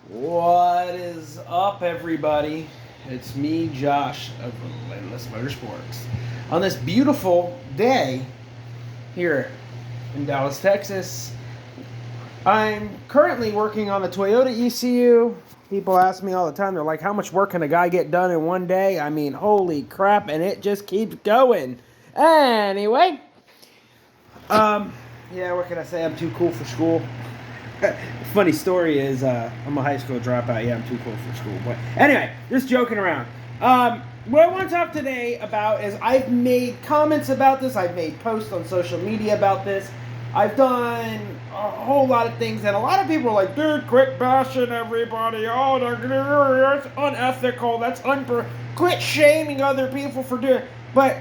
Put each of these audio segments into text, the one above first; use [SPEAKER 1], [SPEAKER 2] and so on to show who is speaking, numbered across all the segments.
[SPEAKER 1] What is up, everybody? It's me, Josh of Relentless Motorsports. On this beautiful day here in Dallas, Texas, I'm currently working on a Toyota ECU. People ask me all the time, they're like, how much work can a guy get done in one day? I mean, holy crap, and it just keeps going. Anyway, yeah, what can I say? I'm too cool for school. Funny story is, I'm a high school dropout. Yeah, I'm too cool for school. But anyway, just joking around. What I want to talk today about is I've made comments about this. I've made posts on social media about this. I've done a whole lot of things, and a lot of people are like, dude, quit bashing everybody. Oh, that's unethical. That's quit shaming other people for doing it. But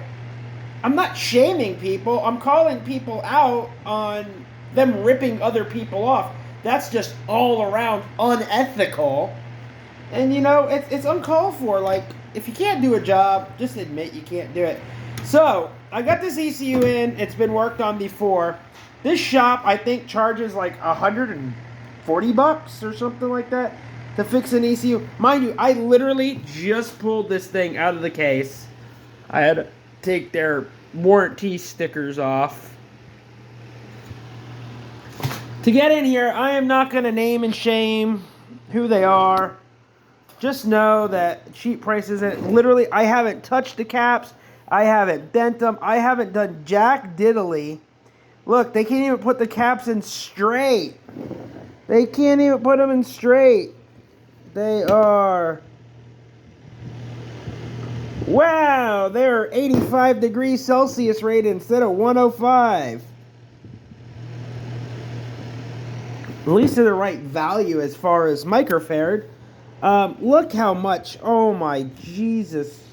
[SPEAKER 1] I'm not shaming people. I'm calling people out on them ripping other people off. That's just all around unethical. And it's uncalled for. Like, if you can't do a job, just admit you can't do it. So, I got this ECU in. It's been worked on before. This shop, I think, charges like $140 or something like that to fix an ECU. Mind you, I literally just pulled this thing out of the case. I had to take their warranty stickers off. To get in here, I am not going to name and shame who they are. Just know that cheap prices, literally, I haven't touched the caps. I haven't bent them. I haven't done jack diddly. Look, they can't even put the caps in straight. They can't even put them in straight. They are... Wow, they're 85 degrees Celsius rated instead of 105. At least to the right value as far as microfarad. Look how much. Oh my Jesus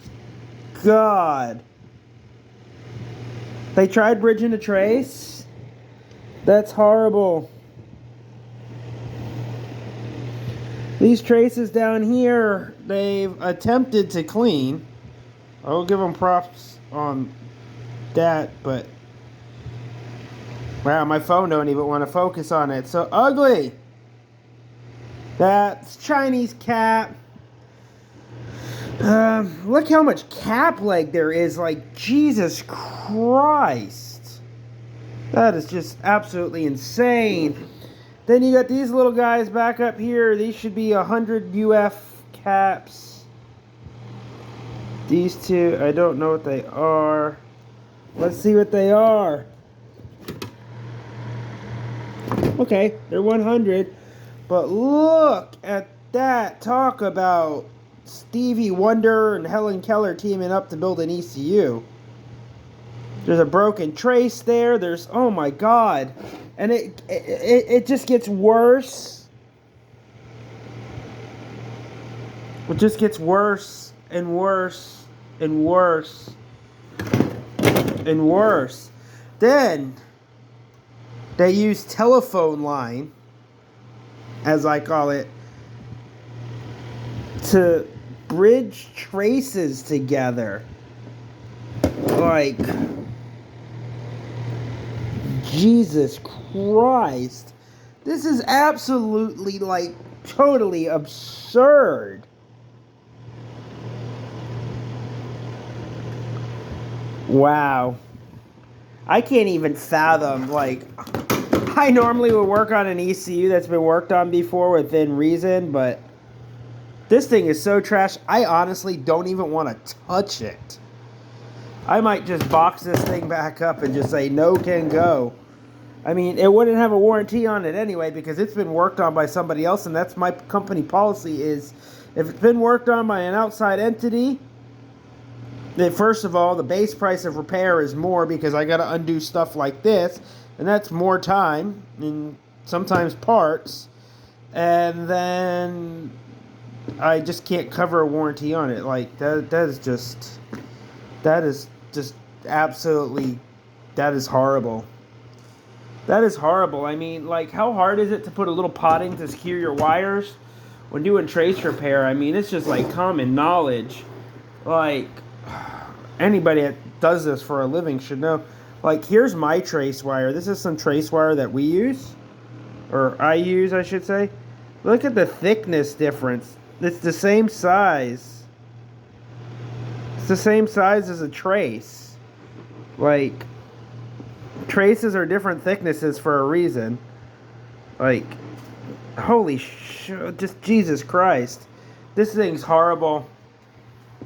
[SPEAKER 1] God. They tried bridging the trace. That's horrible. These traces down here, they've attempted to clean. I'll give them props on that, but wow, my phone don't even want to focus on it. So ugly. That's Chinese cap. Look how much cap leg there is. Like, Jesus Christ. That is just absolutely insane. Then you got these little guys back up here. These should be 100 UF caps. These two, I don't know what they are. Let's see what they are. Okay, they're 100. But look at that. Talk about Stevie Wonder and Helen Keller teaming up to build an ECU. There's a broken trace there. There's, oh my God. And it just gets worse. It just gets worse and worse and worse and worse. Then they use telephone line, as I call it, to bridge traces together. Like, Jesus Christ. This is absolutely, like, totally absurd. Wow. I can't even fathom, like, I normally would work on an ECU that's been worked on before within reason, but this thing is so trash, I honestly don't even want to touch it. I might just box this thing back up and just say, no can go. I mean, it wouldn't have a warranty on it anyway because it's been worked on by somebody else, and that's my company policy is if it's been worked on by an outside entity, then first of all, the base price of repair is more because I got to undo stuff like this, and that's more time and sometimes parts, and then I just can't cover a warranty on it. Like, that is just absolutely, that is horrible. That is horrible. I mean, like, how hard is it to put a little potting to secure your wires when doing trace repair? I mean, it's just like common knowledge. Like, anybody that does this for a living should know. Like, here's my trace wire. This is some trace wire that we use, or I use, I should say. Look at the thickness difference. It's the same size. It's the same size as a trace. Like, traces are different thicknesses for a reason. Like, holy just Jesus Christ. This thing's horrible.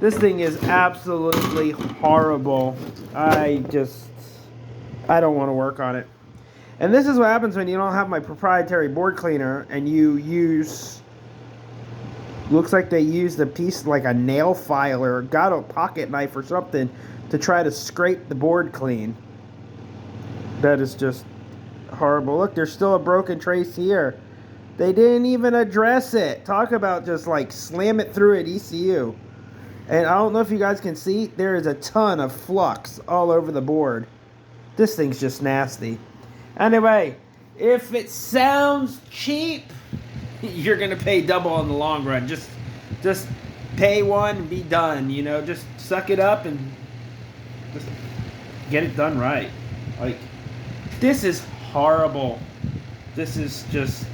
[SPEAKER 1] This thing is absolutely horrible. I don't want to work on it. And this is what happens when you don't have my proprietary board cleaner and you use, looks like they used a piece like a nail file or got a pocket knife or something to try to scrape the board clean. That is just horrible. Look, there's still a broken trace here. They didn't even address it. Talk about just like slam it through at ECU. And I don't know if you guys can see, there is a ton of flux all over the board. This thing's just nasty. Anyway, if it sounds cheap, you're going to pay double in the long run. Just pay one and be done, you know. Just suck it up and just get it done right. Like, this is horrible. This is just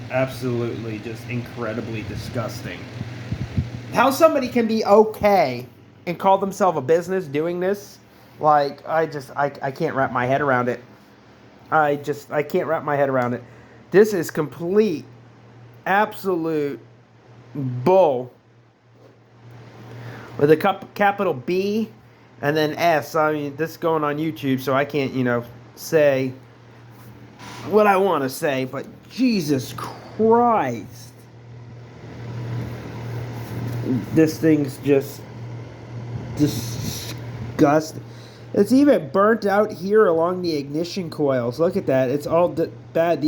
[SPEAKER 1] absolutely just incredibly disgusting. How somebody can be okay and call themselves a business doing this, like, I can't wrap my head around it. I can't wrap my head around it. This is complete, absolute bull. With a capital B and then S. I mean, this is going on YouTube, so I can't, say what I want to say, but Jesus Christ. This thing's just disgusting. It's even burnt out here along the ignition coils. Look at that. It's all bad.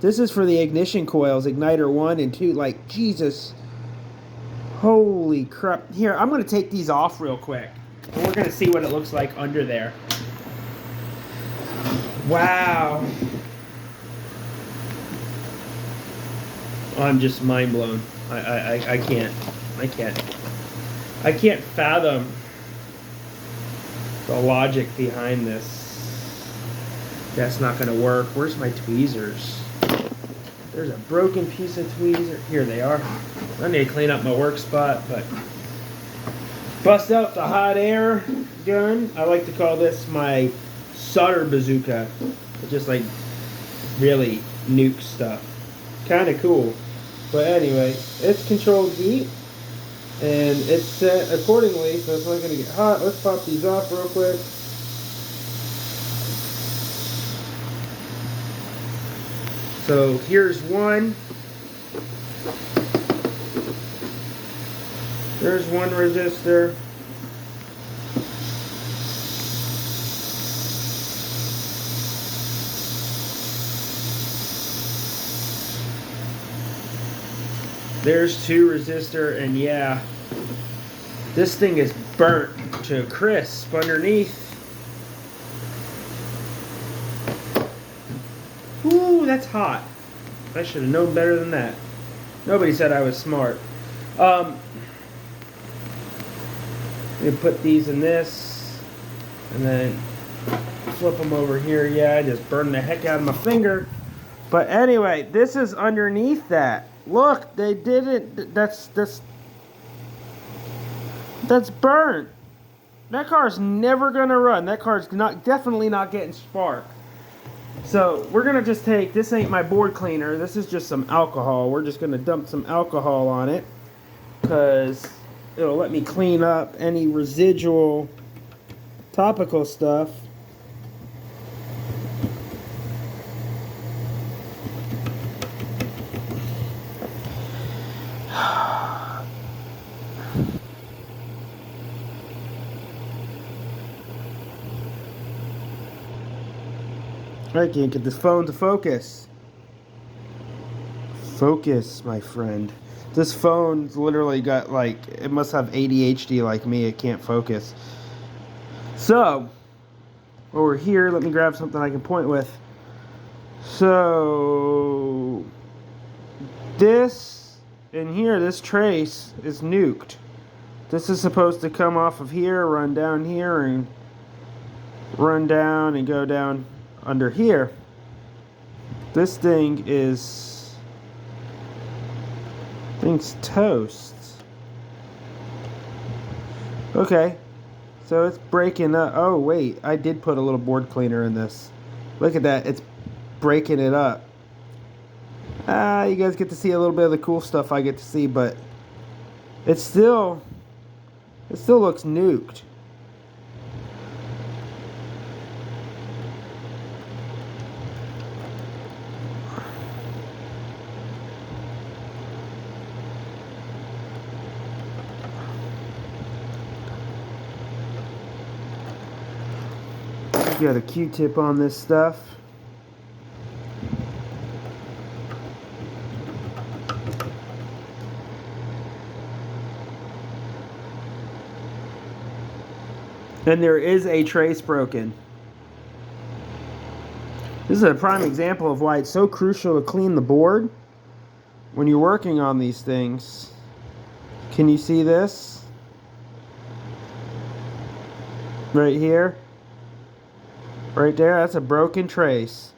[SPEAKER 1] This is for the ignition coils, igniter 1 and 2. Like, Jesus. Holy crap. Here, I'm going to take these off real quick. And we're going to see what it looks like under there. Wow. I'm just mind blown. I can't fathom the logic behind this. That's not going to work. Where's my tweezers? There's a broken piece of tweezer. Here they are. I need to clean up my work spot, but bust out the hot air gun. I like to call this my solder bazooka. It just like really nuke stuff. Kind of cool. But anyway, it's controlled heat. And it's set accordingly, so it's not going to get hot. Let's pop these off real quick. So here's one. There's one resistor. There's two resistor, and yeah, this thing is burnt to a crisp underneath. Ooh, that's hot. I should have known better than that. Nobody said I was smart. I'm gonna put these in this, and then flip them over here. Yeah, I just burned the heck out of my finger. But anyway, this is underneath that. Look, they didn't. That's burnt. That car's never gonna run. That car's definitely not getting spark. So we're gonna just take, this ain't my board cleaner. This is just some alcohol. We're just gonna dump some alcohol on it because it'll let me clean up any residual topical stuff. I can't get this phone to focus. Focus, my friend. This phone's literally got, like, it must have ADHD like me. It can't focus. So, over here, let me grab something I can point with. So, this in here, this trace is nuked. This is supposed to come off of here, run down here, and run down and go down under here. This thing is Thing's toast. Okay. So it's breaking up. Oh, wait. I did put a little board cleaner in this. Look at that. It's breaking it up. You guys get to see a little bit of the cool stuff I get to see, but it still looks nuked. Got a Q-tip on this stuff. And there is a trace broken. This is a prime example of why it's so crucial to clean the board when you're working on these things. Can you see this? Right here. Right there, that's a broken trace.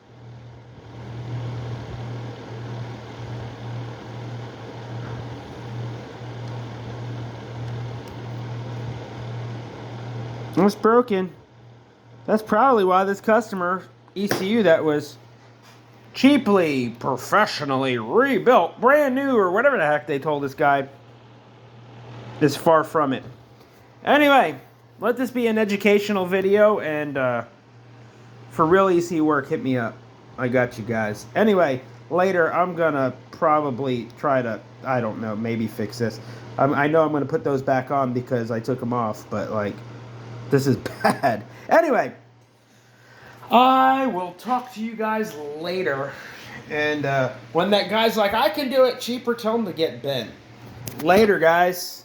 [SPEAKER 1] It's broken. That's probably why this customer, ECU, that was cheaply, professionally rebuilt, brand new, or whatever the heck they told this guy, is far from it. Anyway, let this be an educational video, and for real ECU work, hit me up. I got you guys. Anyway, later I'm gonna probably try to, I don't know, maybe fix this. I know I'm gonna put those back on because I took them off, but like, this is bad. Anyway, I will talk to you guys later. And when that guy's like, I can do it cheaper, tell him to get Ben. Later, guys.